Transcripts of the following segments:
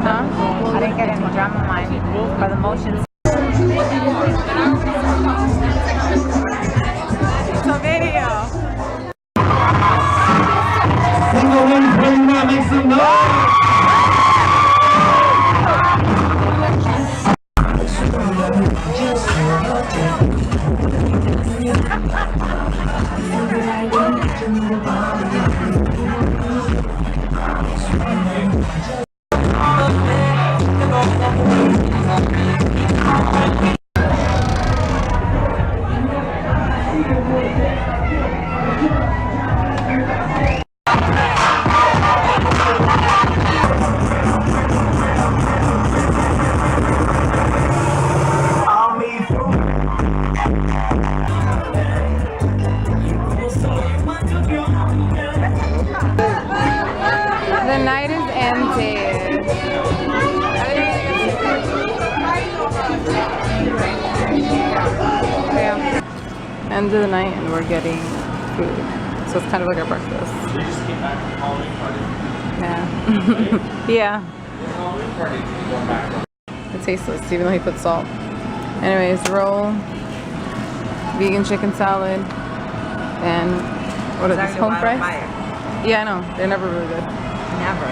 Huh? I didn't get any drama line for the motions. It's a video. Single ones, where you at? Make some noise! The night is ended. Yeah. End of the night and we're getting food. So it's kind of like our breakfast. Did you just came back from Halloween party? Yeah. Yeah. Halloween party, you going back? It's tasteless even though he put salt. Anyways, roll, vegan chicken salad, and what is this, home fries? Yeah, I know. They're never really good. Never.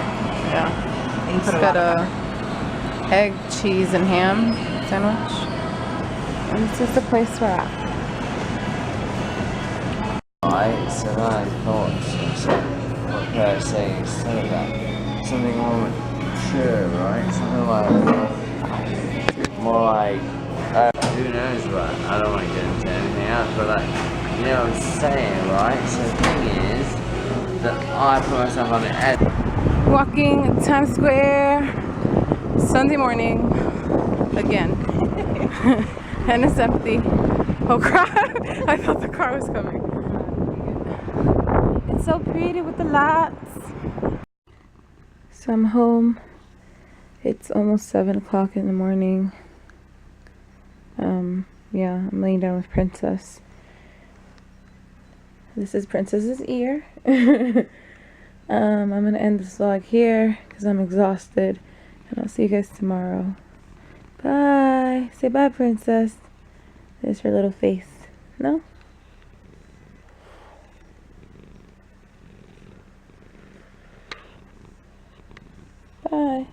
Yeah. It's got a egg, cheese, and ham sandwich. And this is the place we're at. Right, so then I thought what could I say instead of that? Something more mature, right? Something like more like who knows what? I don't want to get into anything else, but like you know what I'm saying, right? So the thing is that I put myself on the edge. Walking Times Square Sunday morning again. And it's empty. Oh crap! I thought the car was coming. It's so pretty with the lights. So I'm home. It's almost 7 o'clock in the morning. Yeah, I'm laying down with Princess. This is Princess's ear. I'm gonna end this vlog here because I'm exhausted, and I'll see you guys tomorrow. Bye. Say bye, Princess. There's her little face. No? Bye.